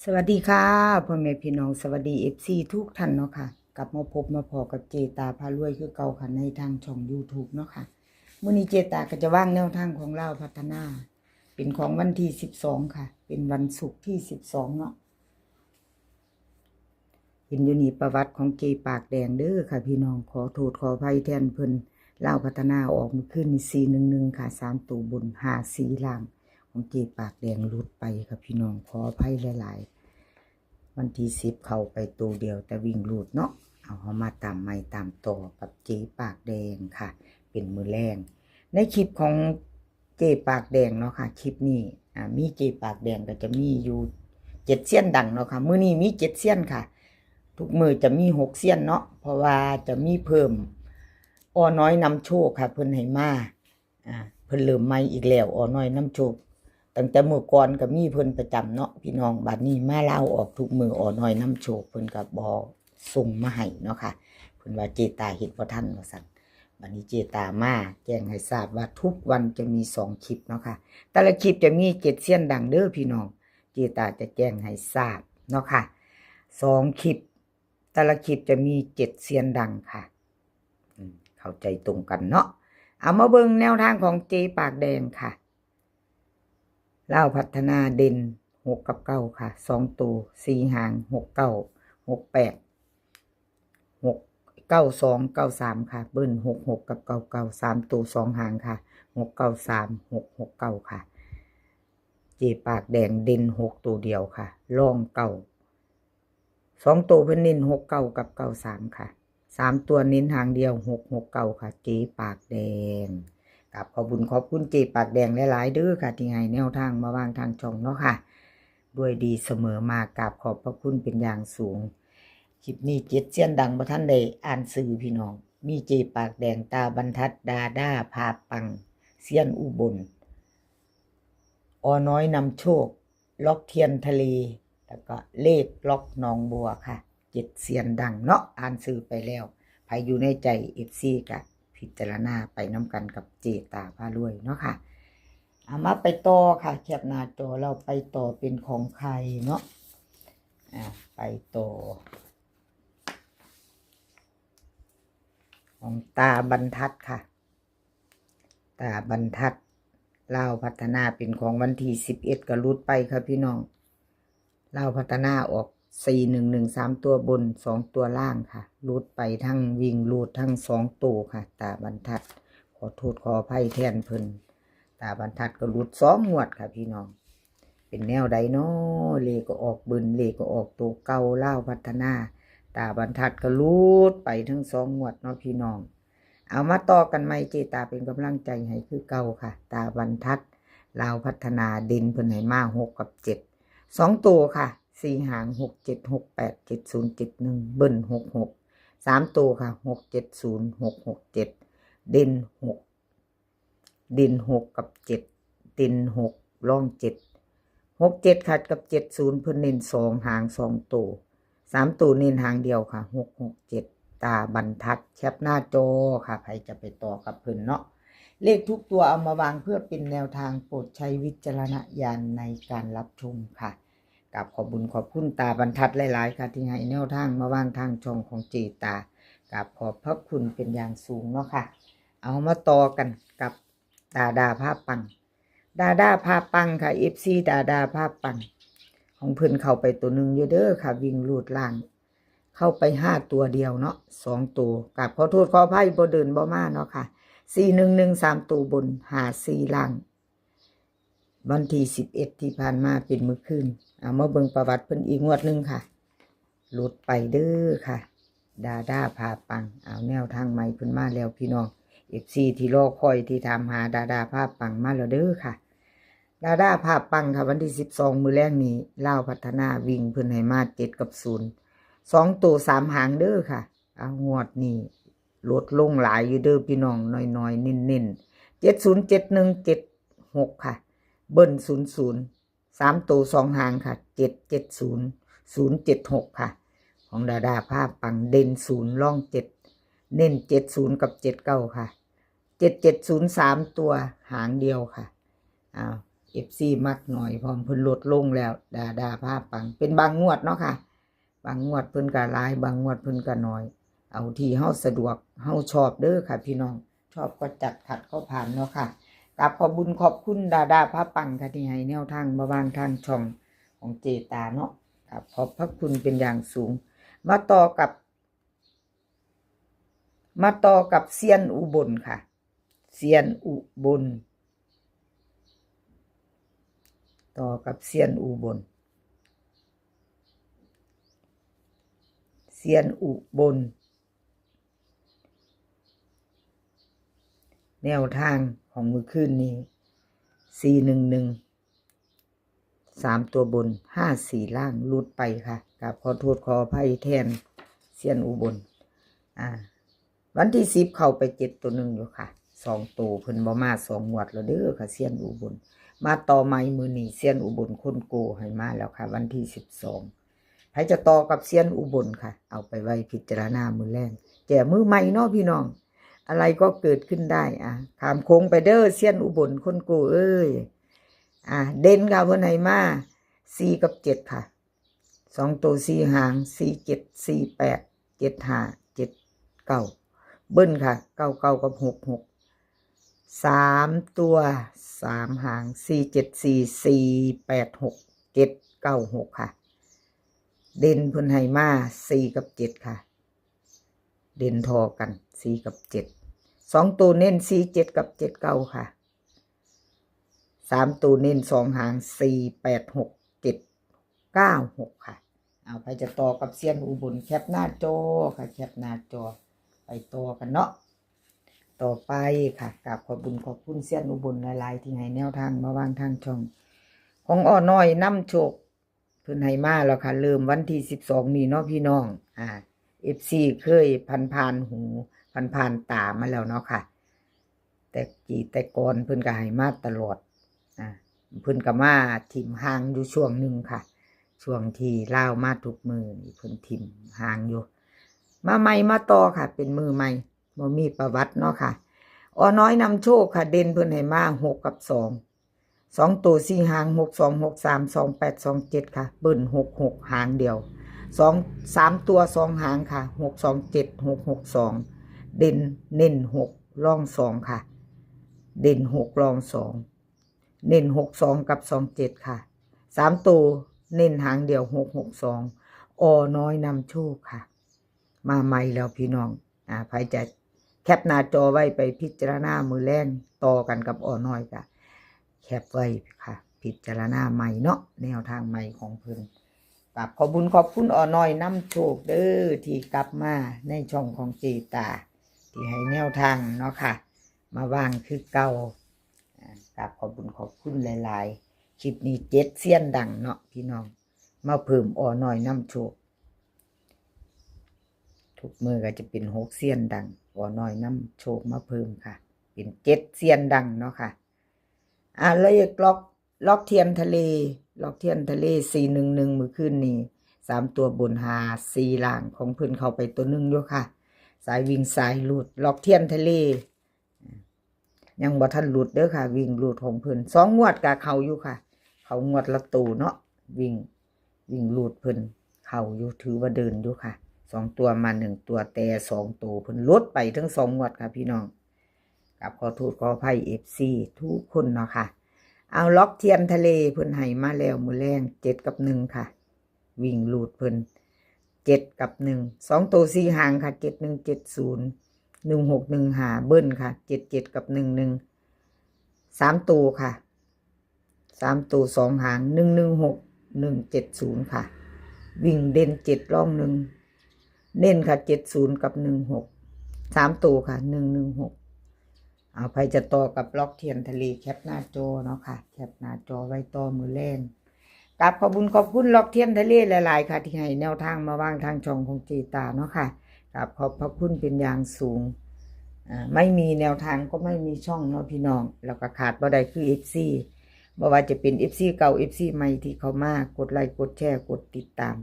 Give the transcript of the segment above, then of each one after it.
สวัสดีค่ะพ่อแม่พี่น้องสวัสดีFCทุกท่านเนาะค่ะกลับมาพบมาพอกับเจตาพารวยคือเก่าค่ะในทางช่อง YouTube เนาะค่ะมื้อนี้เจตาก็จะว่างแนวทางของเราพัฒนาเป็นของวันที่12ค่ะเป็นวันศุกร์ที่12เนาะเห็นอยู่นี่ประวัติของเจปากแดงเด้อค่ะพี่น้องขอโทษขออภัยแทนเพิ่นเล่าพัฒนาออกมาขึ้น411ค่ะ3ตัวบน54ล่างของเจปากแดงหลุดไปค่ะพี่น้องขออภัยหลายๆวันที่10เข้าไปตัวเดียวแต่วิ่งหลุดเนาะเอามาตามไม่ตามต่อกับเจปากแดงค่ะเป็นมือแรงในคลิปของเจปากแดงเนาะค่ะคลิปนี้มีเจปากแดงก็จะมีอยู่7เสี้ยนดังเนาะค่ะมื้อนี้มี7เสี้ยนค่ะทุกมือจะมี6เสี้ยนเนาะเพราะว่าจะมีเพิ่มอ้อน้อยนำโชคค่ะเพิ่นให้มาเพิ่นเริ่มใหม่อีกแล้วอ้อน้อยนำโชคตั้งแต่มื้อก่อนก็มีเพิ่นประจำเนาะพี่น้องบัดนี้มาเล่าออกทุกมืออ้อน้อยนำโชคเพิ่นก็บ่ส่งมาให้เนาะค่ะเพิ่นว่าเจตาเฮ็ดบ่ทันว่าซั่นบัดนี้เจตามาแจ้งให้ทราบว่าทุกวันจะมี2คลิปเนาะค่ะแต่ละคลิปจะมี7เสี้ยนดังเด้อพี่น้องเจตาจะแจ้งให้ทราบเนาะค่ะ2คลิปแต่ละคลิปจะมี7เสี้ยนดังค่ะเข้าใจตรงกันเนาะเอามาเบิ่งแนวทางของเจปากแดงค่ะเล่าพัฒนาเด่น6กับ9ค่ะ2ตัว4หาง6 9 6 8 6 9 2 9 3ค่ะเบิ้ล66กับ99 3ตัว2หางค่ะ6 9 3 6 6 9ค่ะเจปากแดงเด่น6ตัวเดียวค่ะล่องเก่า2ตัวเพิ่นเน้น6 9กับ9 3ค่ะ3ตัวเน้นหางเดียว6 6 9ค่ะเจปากแดงกับขอบคุณเจปากแดงหลายๆเด้อค่ะที่ให้แนวทางมาวางทางช่องเนาะค่ะด้วยดีเสมอมากับขอบพระคุณเป็นอย่างสูงคลิปนี้7เสี้ยนดังบ่ทันได้อ่านสื่อพี่น้องมีเจปากแดงตาบรรทัดดาด้าพาปังเสี้ยนอุบลอ้อน้อยนำโชคล็อกเทียนทะเลแล้วก็เลขล็อกหนองบัวค่ะ7เสี้ยนดังเนาะอ่านสื่อไปแล้วใครอยู่ในใจ FC ก็พิจารณาไปน้ำกันกับเจตาพารวยเนาะค่ะเอามาไปต่อค่ะแคปหน้าจอเราไปต่อเป็นของใครเนาะไปต่อของตาบรรทัดค่ะตาบรรทัดเล่าพัฒนาเป็นของวันที่11ก็รุดไปค่ะพี่น้องเล่าพัฒนาออก4113ตัวบน2ตัวล่างค่ะรุดไปทั้งวิ่งรูดทั้ง2ตัวค่ะตาบรรทัดขอโทษขออภัยแทนเพิ่นตาบรรทัดก็รุด2งวดค่ะพี่น้องเป็นแนวใดเนาะเลขก็ออกบึนเลขก็ออกตัวเก่าเล่าพัฒนาตาบรรทัดก็รูดไปทั้ง2งวดเนาะพี่น้องเอามาต่อกันไหมเจตาเป็นกำลังใจให้คือเก่าค่ะตาบรรทัดลาวพัฒนาเด่นเพิ่นให้มา6กับ7 2ตัวค่ะ4หาง6 7 6 8 7 0 7 1เบิ้ล66 3ตัวค่ะ6 7 0 6 6 7เด่น6เด่น6กับ7เด่น6ร่อง7 6 7ขัดกับ70เพิ่นเน้น2หาง2ตัว3ตัวเน้นหางเดียวค่ะ6 6 7ตาบรรทัดแคปหน้าจอค่ะใครจะไปต่อกับเพิ่นเนาะเลขทุกตัวเอามาวางเพื่อเป็นแนวทางโปรดใช้วิจารณญาณในการรับชมค่ะกับขอบคุณตาบรรทัดหลายๆค่ะที่ให้แนวทางมาวางทางช่องของเจตากับขอบพระคุณเป็นอย่างสูงเนาะค่ะเอามาต่อกันกับดาภาพปังดาภาพปังค่ะ FC ดาภาพปังของเพิ่นเข้าไปตัวหนึ่งอยู่เด้อค่ะวิ่งลูดล่างเข้าไป5ตัวเดียวเนาะ2ตัวกับขอโทษขออภัยบ่เดินบ่มาเนาะค่ะ4113ตัวบน54ล่างวันที่11ที่ผ่านมาเป็นมื้อคืนเอามาเบิ่งประวัติเพิ่นอีกงวดนึงค่ะหลุดไปเด้อค่ะดาพาปังเอาแนวทางใหม่เพิ่นมาแล้วพี่น้อง FC ที่รอคอยที่ถามหาดาภาพปังมาแล้วเด้อค่ะดาภาพปังค่ะวันที่12มื้อแรกนี้ลาวพัฒนาวิ่งเพิ่นให้มา7กับ0 2ตัว3หางเด้อค่ะเอางวดนี้ลดลงหลายอยู่เด้อพี่น้องน้อยๆเน้นๆ707176ค่ะเบิ้ล00 3ตัว2หางค่ะ770 076ค่ะของดาภาพปังเด่น0ร่อง7เน้น70กับ79ค่ะ7703ตัวหางเดียวค่ะ FC มักหน่อยพร้อมเพิ่นลดลงแล้วดาผ้าปังเป็นบางงวดเนาะค่ะบางงวดเพิ่นก็หลายบางงวดเพิ่นก็น้อยเอาที่เฮาสะดวกเฮาชอบเด้อค่ะพี่น้องชอบก็จัดขัดก็ผ่านเนาะค่ะกับขอบบุญขอบคุณดาผ้าปังค่ะที่ให้แนวทางมาวางทางช่องของเจตาเนาะครับขอบพระคุณเป็นอย่างสูงมาต่อกับเซียนอุบลค่ะเซียนอุบลต่อกับเซียนอุบลเซียนอุบลแนวทางของมื้อคืนนี้411 3ตัวบน54ล่างหลุดไปค่ะกับขอโทษขออภัยแทนเซียนอุบลวันที่10เข้าไป7ตัวหนึ่งอยู่ค่ะ2ตัวเพิ่นบ่มา2งวดแล้วเด้อค่ะเซียนอุบลมาต่อใหม่มื้อนี้เซียนอุบลคนโกให้มาแล้วค่ะวันที่12ใครจะต่อกับเซียนอุบลค่ะเอาไปไว้พิจารณามื้อแรกแก่มือใหม่เนาะพี่น้องอะไรก็เกิดขึ้นได้ขามโค้งไปเด้อเซียนอุบลคนโกเอ้ยเด่นค่ะเพิ่นให้มา4กับ7ค่ะ2ตัว4หาง4 7 4 8 7 5 7 9เบิ้ลค่ะ99กับ66 3ตัว3หาง4 7 4 4 8 6 7 9 6ค่ะเด่นเพิ่นให้มา4กับ7ค่ะเด่นทอกัน4กับ7 2ตัวเน้น4 7กับ7 9ค่ะ3ตัวเน้น2หาง4 8 6 7 9 6ค่ะเอาไปจะต่อกับเซียนอุบลแคปหน้าจอค่ะแคปหน้าจอไปต่อกันเนาะต่อไปค่ะกราบขอบคุณเซียนอุบลหลายๆที่ให้แนวทางมาวางทางช่องของอ้อน้อยนำโชคเพิ่นให้มาแล้วค่ะเริ่มวันที่12นี้เนาะพี่น้องFC เคยผ่านหูผ่านตามาแล้วเนาะค่ะแต่ก่อนเพิ่นก็ให้มาตลอดเพิ่นก็มาทิ่มห่างอยู่ช่วงหนึ่งค่ะช่วงที่ล่าวมาทุกมือนี่เพิ่นทิ่มห่างอยู่มาใหม่มาต่อค่ะเป็นมือใหม่บ่มีประวัติเนาะค่ะอ้อน้อยนำโชคค่ะเด่นเพิ่นให้มา6กับ2ตัว4หาง6 2 6 3 2 8 2 7ค่ะเบิ้ล6 หางเดียว3ตัว2หางค่ะ6 2 7 6 6 2เด่นเน้น6รอง2ค่ะเด่น6รอง2เน้น6 2กับ2 7ค่ะ3ตัวเน้นหางเดียว6 6 2อ้อน้อยนำโชคค่ะมาใหม่แล้วพี่น้องใครจะแคปหน้าจอไว้ไปพิจารณามือแรงต่อกันกับอ้อน้อยค่ะแคปไว้ค่ะพิจารณาใหม่เนาะแนวทางใหม่ของเพิ่นกับขอบคุณอ้อน้อยนำโชคเด้อที่กลับมาในช่องของเจตาที่ให้แนวทางเนาะค่ะมาวางคือเก่ากับขอบคุณหลายๆคลิปนี้7เซียนดังเนาะพี่น้องมาเพิ่มอ้อน้อยนำโชคทุกมือก็จะเป็น6เซียนดังอ้อน้อยนำโชคมาเพิ่มค่ะเป็น7เซียนดังเนาะค่ะแล้วอีกล็อกเทียนทะเล411มื้อคืนนี้3ตัวบนหา4ล่างของเพิ่นเข้าไปตัวนึงอยู่ค่ะสายวิ่งสายหลุดล็อกเทียนทะเลยังบ่ทันหลุดเด้อค่ะวิ่งหลุดของเพิ่น2งวดก็เข้าอยู่ค่ะเข้างวดละตูเนาะวิ่งหลุดเพิ่นเข้าอยู่ถือว่าเดินอยู่ค่ะ2ตัวมา1ตัวแต่2ตัวเพิ่นลดไปทั้ง2งวดค่ะพี่น้องกับขอโทษขออภัย FC ทุกคนเนาะค่ะเอาล็อกเทียนทะเลเพิ่นให้มาแล้วมื้อแรง7กับ1ค่ะวิ่งหลุดเพิ่น7กับ1 2ตัว4หางค่ะ7170 1615เบิ้ลค่ะ77กับ11 3ตัวค่ะ3ตัว2หาง116 170ค่ะวิ่งเด่น7ร่อง1เน้นค่ะ70กับ16 3ตัวค่ะ116เอาไปจะต่อกับล็อกเทียนทะเลแคปหน้าจอเนาะค่ะแคปหน้าจอไว้ต่อมือแรงกับขอบคุณล็อกเทียนทะเลหลายๆค่ะที่ให้แนวทางมาวางทางช่องของเจตาเนาะค่ะกับขอบพระคุณเป็นอย่างสูงไม่มีแนวทางก็ไม่มีช่องเนาะพี่น้องแล้วก็ขาดบ่ได้คือ FC บ่ว่าจะเป็น FC เก่า FC ใหม่ที่เขามากดไลค์กดแชร์กดติดตาม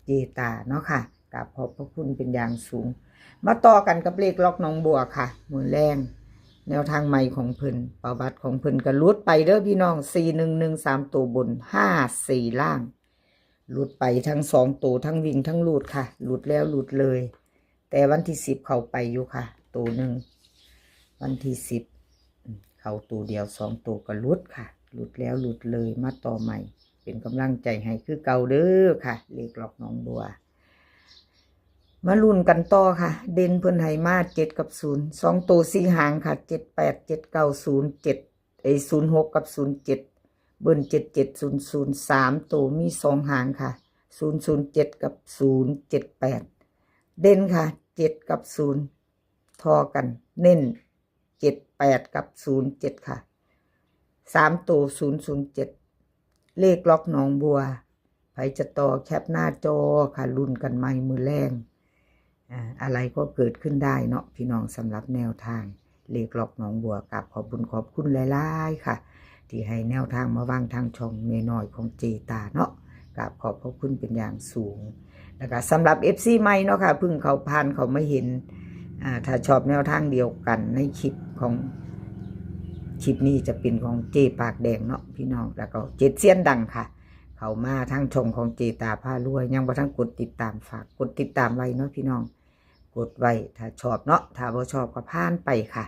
เจตาเนาะค่ะกับขอบพระคุณเป็นอย่างสูงมาต่อกันกับเลขล็อกน้องบัวค่ะมือแรง แนวทางใหม่ของเพิ่นประวัติของเพิ่นก็หลุดไปเด้อพี่น้อง4113ตัวบน54ล่างหลุดไปทั้ง2ตัวทั้งวิ่งทั้งหลุดค่ะหลุดแล้วหลุดเลยแต่วันที่10เข้าไปอยู่ค่ะตัวหนึ่งวันที่10เข้าตัวเดียว2ตัวก็หลุดค่ะหลุดแล้วหลุดเลยมาต่อใหม่เป็นกำลังใจให้คือเก่าเด้อค่ะเลขหลอกน้องบัวมาลุ้นกันต่อค่ะเด่นเพิ่นให้มา7กับ0 2ตัว4หางค่ะ78 790706กับ07เบิ้ล7700 3ตัวมี2หางค่ะ007กับ078เด่นค่ะ7กับ0ทอกันเน้น78กับ07ค่ะ3ตัว007เลขล็อกหนองบัวไผจะต่อแคปหน้าจอค่ะลุ้นกันใหม่มือแรงอะไรก็เกิดขึ้นได้เนาะพี่น้องสำหรับแนวทางเลขล็อกหนองบัวกับขอบคุณหลายๆค่ะที่ให้แนวทางมาวางทางช่องน้อยๆของเจตาเนาะกับขอบคุณเป็นอย่างสูงแล้วก็สำหรับ FC ใหม่เนาะค่ะเพิ่งเขาผ่านเขาไม่เห็นถ้าชอบแนวทางเดียวกันในคลิปนี้จะเป็นของเจปากแดงเนาะพี่น้องแล้วก็เจ็ดเซียนดังค่ะเขามาทางช่องของเจตาพารวยยังบ่ทั้งกดติดตามฝากกดติดตามไว้เนาะพี่น้องกดไว้ถ้าชอบเนาะถ้าบ่ชอบก็ผ่านไปค่ะ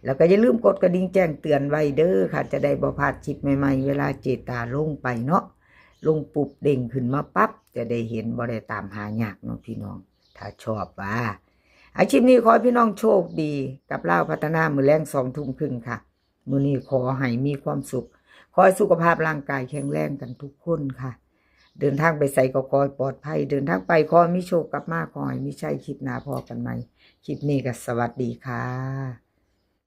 แล้วก็อย่าลืมกดกระดิ่งแจ้งเตือนไว้เด้อค่ะจะได้บ่พลาดคลิปใหม่ๆเวลาเจตาลงไปเนาะลงปุ๊บเด้งขึ้นมาปั๊บจะได้เห็นบ่ได้ตามหายากเนาะพี่น้องถ้าชอบว่าอาชีพนี้ขอให้พี่น้องโชคดีกับลาวพัฒนามื้อแลง20:30 น.ค่ะมื้อนี้ขอให้มีความสุขขอให้สุขภาพร่างกายแข็งแรงกันทุกคนค่ะเดินทางไปใส่ก็ขอให้ปลอดภัยเดินทางไปขอให้มีโชคกลับมาขอให้มีชัยคลิปหน้าพอกันใหม่คลิปนี้ก็สวัสดีค่ะ